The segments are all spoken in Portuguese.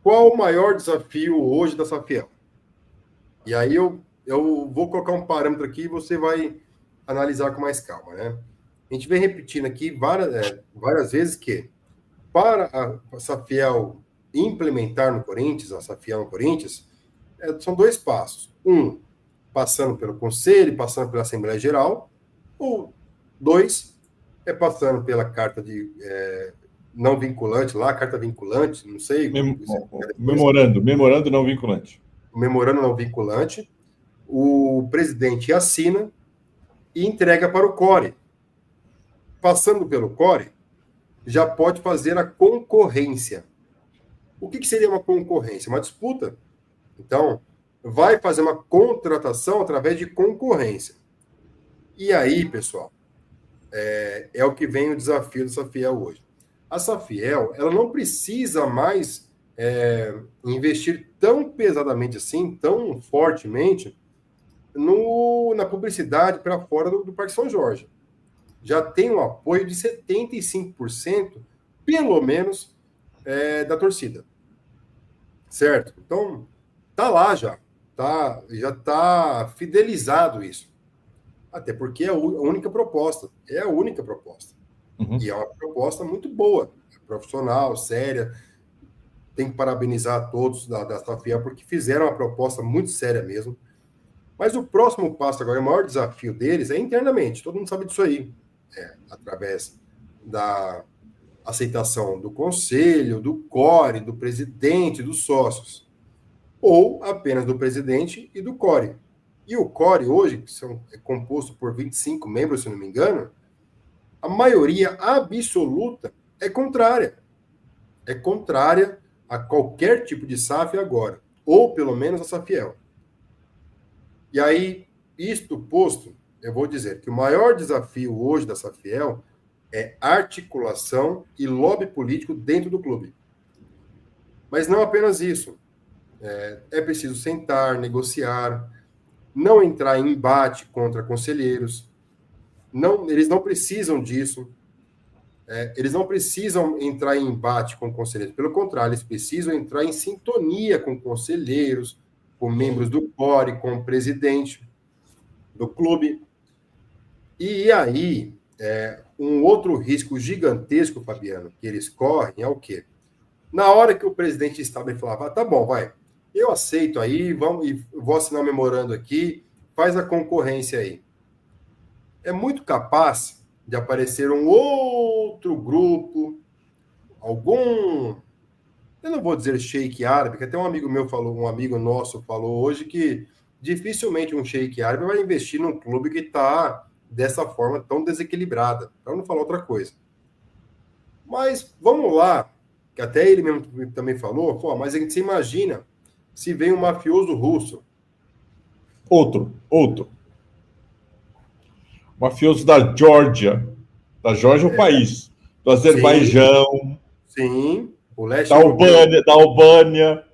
Qual o maior desafio hoje da Safiel? E aí eu vou colocar um parâmetro aqui e você vai analisar com mais calma, né? A gente vem repetindo aqui várias vezes que para a Safiel implementar no Corinthians, a Safiel no Corinthians, são dois passos. Um, passando pelo Conselho, passando pela Assembleia Geral, ou dois, passando pela carta de não vinculante, lá, carta vinculante, não sei, Memorando não vinculante. o memorando não vinculante, o presidente assina e entrega para o CORE. Passando pelo CORE, já pode fazer a concorrência. O que seria uma concorrência? Uma disputa. Então, vai fazer uma contratação através de concorrência. E aí, pessoal, é o que vem o desafio da Safiel hoje. A Safiel, ela não precisa mais investir tão pesadamente assim, tão fortemente, na publicidade para fora do Parque São Jorge. Já tem um apoio de 75%, pelo menos, da torcida. Certo? Então, tá lá já. Já está fidelizado isso. Até porque é a única proposta. É a única proposta. Uhum. E é uma proposta muito boa, profissional, séria. Tem que parabenizar todos da Safiel, porque fizeram uma proposta muito séria mesmo. Mas o próximo passo agora, o maior desafio deles é internamente. Todo mundo sabe disso aí. Através da aceitação do conselho, do CORE, do presidente, dos sócios. Ou apenas do presidente e do CORE. E o CORE hoje, que é composto por 25 membros, se não me engano, a maioria absoluta é contrária. É contrária a qualquer tipo de SAF agora. Ou pelo menos a Safiel. E aí, isto posto, eu vou dizer que o maior desafio hoje da Safiel é articulação e lobby político dentro do clube. Mas não apenas isso. É preciso sentar, negociar, não entrar em embate contra conselheiros. Eles não precisam disso. Eles não precisam entrar em embate com conselheiros. Pelo contrário, eles precisam entrar em sintonia com conselheiros, com membros do CORE, com o presidente do clube. E aí, um outro risco gigantesco, Fabiano, que eles correm é o quê? Na hora que o presidente estava e falava, tá bom, vai, eu aceito aí, vou assinar um memorando aqui, faz a concorrência aí. É muito capaz de aparecer um outro grupo, eu não vou dizer sheik árabe, que até um amigo nosso falou hoje que dificilmente um sheik árabe vai investir num clube que está dessa forma tão desequilibrada, para não falar outra coisa. Mas vamos lá, que até ele mesmo também falou, mas a gente se imagina se vem um mafioso russo. Outro. Mafioso da Geórgia. Da Geórgia é o país. Do Azerbaijão. Sim. O leste da Albânia.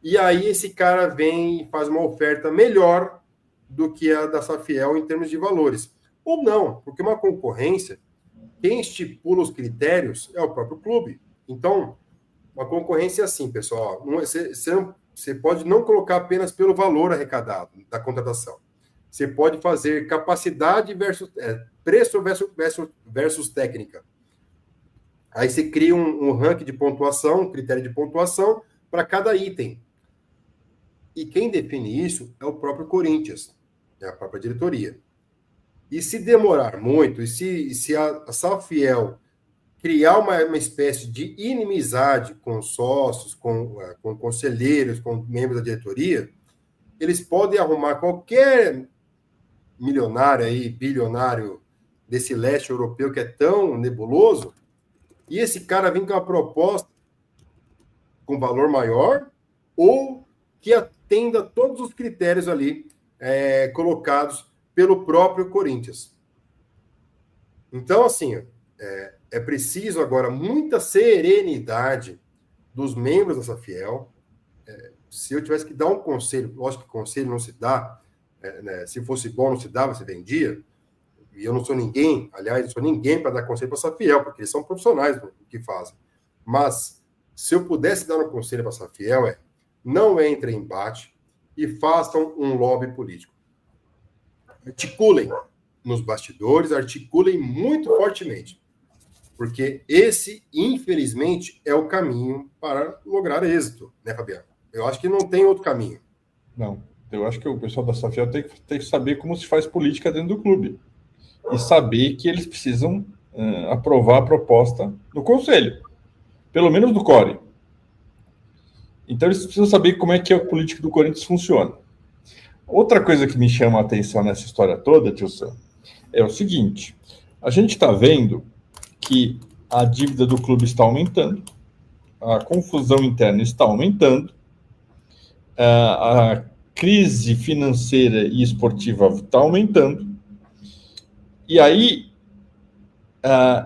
E aí esse cara vem e faz uma oferta melhor do que a da Safiel em termos de valores. Ou não, porque uma concorrência, quem estipula os critérios é o próprio clube. Então, uma concorrência é assim, pessoal. Você pode não colocar apenas pelo valor arrecadado da contratação. Você pode fazer capacidade versus preço versus técnica. Aí você cria um ranking de pontuação, um critério de pontuação para cada item. E quem define isso é o próprio Corinthians, é a própria diretoria. E se demorar muito, e se a Safiel criar uma espécie de inimizade com sócios, com conselheiros, com membros da diretoria, eles podem arrumar qualquer milionário aí, bilionário desse leste europeu que é tão nebuloso, e esse cara vem com uma proposta com valor maior ou que atenda todos os critérios ali colocados pelo próprio Corinthians. Então, assim, é preciso agora muita serenidade dos membros da Safiel. Se eu tivesse que dar um conselho, lógico que conselho não se dá, né, se fosse bom não se dava, se vendia, e eu não sou ninguém, aliás, não sou ninguém para dar conselho para a Safiel, porque eles são profissionais do que fazem. Mas se eu pudesse dar um conselho para a Safiel, não entre em embate e façam um lobby político. Articulem nos bastidores, articulem muito fortemente. Porque esse, infelizmente, é o caminho para lograr êxito, né, Fabiano? Eu acho que não tem outro caminho. Não, eu acho que o pessoal da Safiel tem que saber como se faz política dentro do clube. E saber que eles precisam aprovar a proposta no conselho. Pelo menos do Core. Então eles precisam saber como é que a política do Corinthians funciona. Outra coisa que me chama a atenção nessa história toda, Tilson, é o seguinte. A gente está vendo que a dívida do clube está aumentando, a confusão interna está aumentando, a crise financeira e esportiva está aumentando, e aí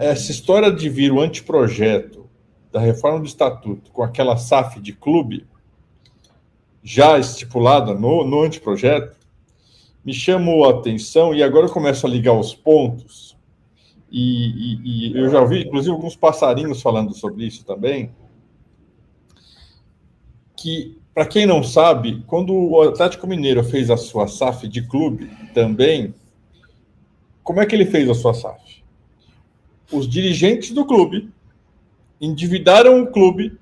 essa história de vir o anteprojeto da reforma do estatuto com aquela SAF de clube já estipulada no anteprojeto, me chamou a atenção, e agora eu começo a ligar os pontos, e eu já ouvi, inclusive, alguns passarinhos falando sobre isso também, que, para quem não sabe, quando o Atlético Mineiro fez a sua SAF de clube também, como é que ele fez a sua SAF? Os dirigentes do clube endividaram o clube,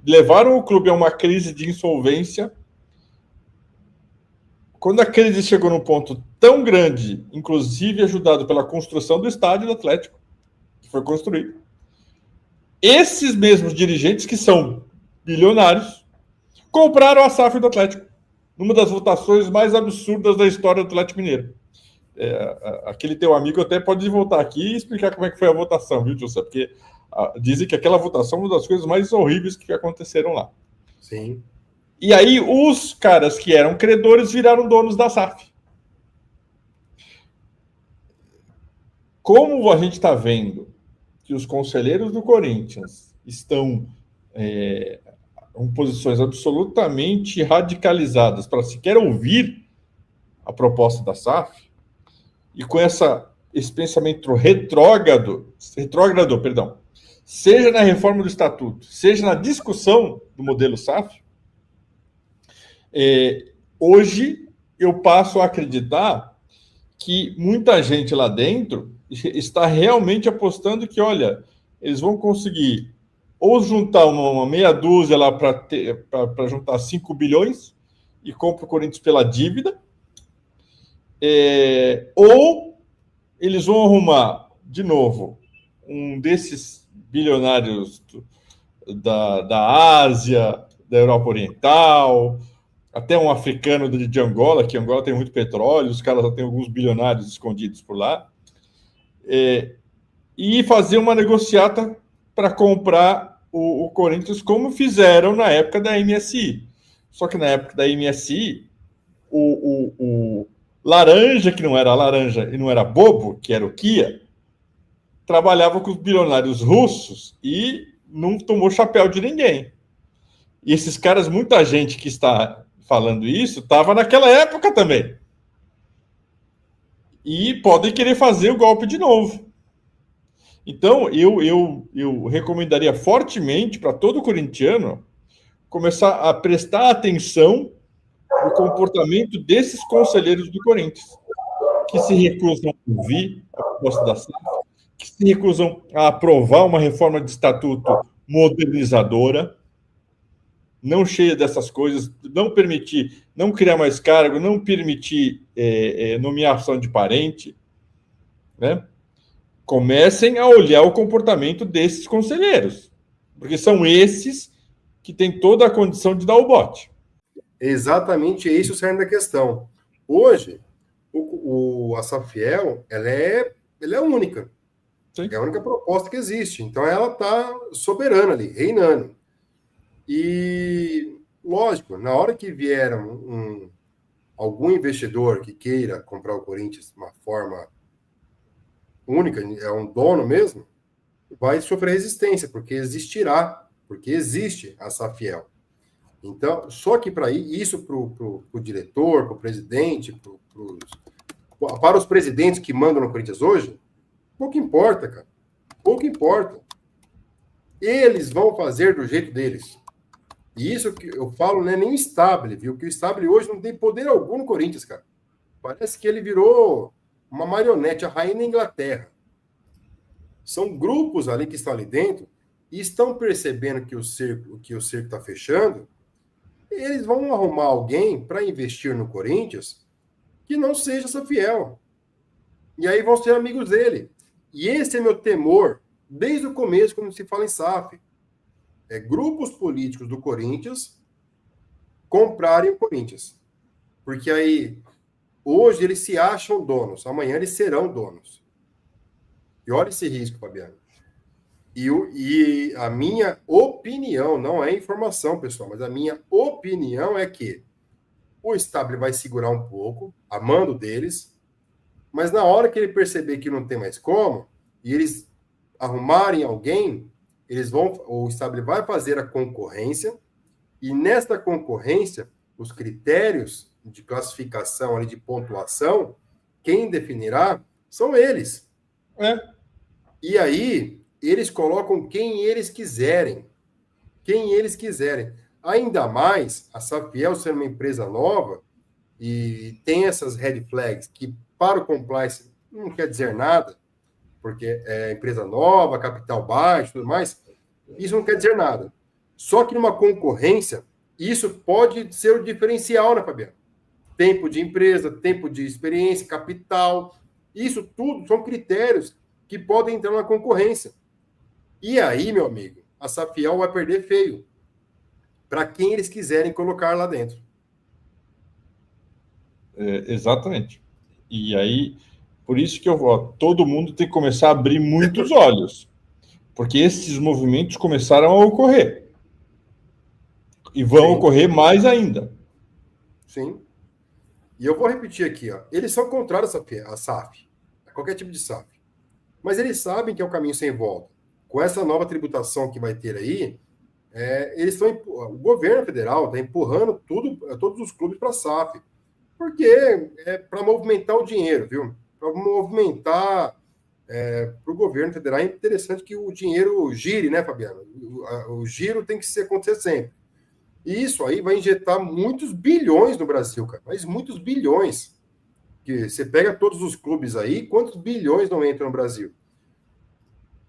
levaram o clube a uma crise de insolvência. Quando a crise chegou num ponto tão grande, inclusive ajudado pela construção do estádio do Atlético, que foi construído, esses mesmos dirigentes, que são bilionários, compraram a SAF do Atlético, numa das votações mais absurdas da história do Atlético Mineiro. Aquele teu amigo até pode voltar aqui e explicar como é que foi a votação, viu, Gilson? Porque dizem que aquela votação é uma das coisas mais horríveis que aconteceram lá. Sim. E aí os caras que eram credores viraram donos da SAF. Como a gente está vendo que os conselheiros do Corinthians estão em posições absolutamente radicalizadas para sequer ouvir a proposta da SAF, e com esse pensamento retrógrado, seja na reforma do estatuto, seja na discussão do modelo SAF, hoje eu passo a acreditar que muita gente lá dentro está realmente apostando que, olha, eles vão conseguir ou juntar uma meia dúzia lá para juntar 5 bilhões e compra o Corinthians pela dívida, ou eles vão arrumar, de novo, um desses bilionários da Ásia, da Europa Oriental, até um africano de Angola, que Angola tem muito petróleo, os caras já têm alguns bilionários escondidos por lá, e fazer uma negociata para comprar o Corinthians, como fizeram na época da MSI. Só que na época da MSI, o laranja, que não era laranja e não era bobo, que era o Kia, trabalhava com os bilionários russos e não tomou chapéu de ninguém. E esses caras, muita gente que está falando isso, estava naquela época também. E podem querer fazer o golpe de novo. Então, eu recomendaria fortemente para todo corintiano começar a prestar atenção no comportamento desses conselheiros do Corinthians, que se recusam a ouvir a proposta da SAF, que se recusam a aprovar uma reforma de estatuto modernizadora, não cheia dessas coisas, não permitir, não criar mais cargo, não permitir nomeação de parente, né? Comecem a olhar o comportamento desses conselheiros, porque são esses que têm toda a condição de dar o bote. Exatamente esse é o cerne da questão. Hoje, a Safiel, ela é única. Sim. É a única proposta que existe. Então, ela está soberana ali, reinando. E, lógico, na hora que vier algum investidor que queira comprar o Corinthians de uma forma única, é um dono mesmo, vai sofrer resistência, porque existe a Safiel. Então, só que para isso, para o diretor, para o presidente, para os presidentes que mandam no Corinthians hoje, pouco importa, cara. Pouco importa. Eles vão fazer do jeito deles. E isso que eu falo não é nem o Stabile, viu? Que o Stabile hoje não tem poder algum no Corinthians, cara. Parece que ele virou uma marionete, a rainha da Inglaterra. São grupos ali que estão ali dentro e estão percebendo que o cerco está fechando. Eles vão arrumar alguém para investir no Corinthians que não seja Safiel. E aí vão ser amigos dele. E esse é meu temor desde o começo, quando se fala em SAF. É grupos políticos do Corinthians comprarem o Corinthians. Porque aí, hoje eles se acham donos, amanhã eles serão donos. E olha esse risco, Fabiano. E a minha opinião, não é informação, pessoal, mas a minha opinião é que o Stabile vai segurar um pouco, a mando deles, mas na hora que ele perceber que não tem mais como, e eles arrumarem alguém, o Stabile vai fazer a concorrência, e nesta concorrência, os critérios de classificação, ali, de pontuação, quem definirá são eles. E aí, eles colocam quem eles quiserem. Quem eles quiserem. Ainda mais, a Safiel sendo uma empresa nova, e tem essas red flags, que para o compliance não quer dizer nada, porque é empresa nova, capital baixo, tudo mais, isso não quer dizer nada. Só que numa concorrência, isso pode ser o diferencial, né, Fabiano? Tempo de empresa, tempo de experiência, capital, isso tudo são critérios que podem entrar na concorrência. E aí, meu amigo, a Safiel vai perder feio para quem eles quiserem colocar lá dentro. Exatamente. E aí, por isso que todo mundo tem que começar a abrir muitos olhos, porque esses movimentos começaram a ocorrer e vão ocorrer mais ainda. Sim. E eu vou repetir aqui, ó. Eles são contrários à SAF, a qualquer tipo de SAF. Mas eles sabem que é um caminho sem volta. Com essa nova tributação que vai ter aí, o governo federal está empurrando todos os clubes para a SAF. Porque é para movimentar o dinheiro, viu? Para movimentar para o governo federal. É interessante que o dinheiro gire, né, Fabiano? O giro tem que acontecer sempre. E isso aí vai injetar muitos bilhões no Brasil, cara. Mas muitos bilhões. Que você pega todos os clubes aí, quantos bilhões não entram no Brasil?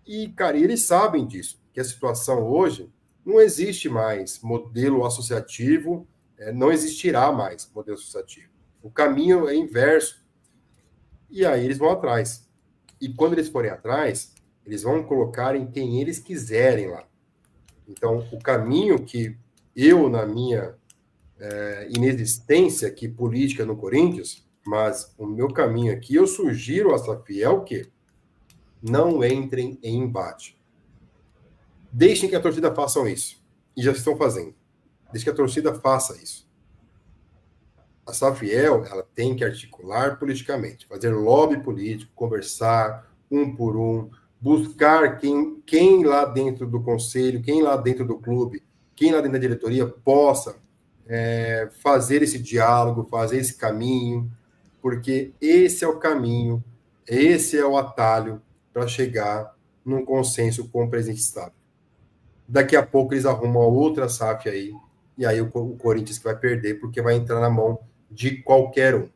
E, cara, eles sabem disso, que a situação hoje não existe mais modelo associativo, não existirá mais modelo associativo. O caminho é inverso. E aí eles vão atrás. E quando eles forem atrás, eles vão colocar em quem eles quiserem lá. Então, o caminho que eu, na minha inexistência aqui política no Corinthians, mas o meu caminho aqui, eu sugiro a Safiel que não entrem em embate. Deixem que a torcida faça isso. E já estão fazendo. Deixem que a torcida faça isso. A Safiel, ela tem que articular politicamente, fazer lobby político, conversar um por um, buscar quem lá dentro do conselho, quem lá dentro do clube, quem lá dentro da diretoria possa fazer esse diálogo, fazer esse caminho, porque esse é o caminho, esse é o atalho para chegar num consenso com o presidente estável. Daqui a pouco eles arrumam outra SAF aí, e aí o Corinthians que vai perder, porque vai entrar na mão de qualquer um.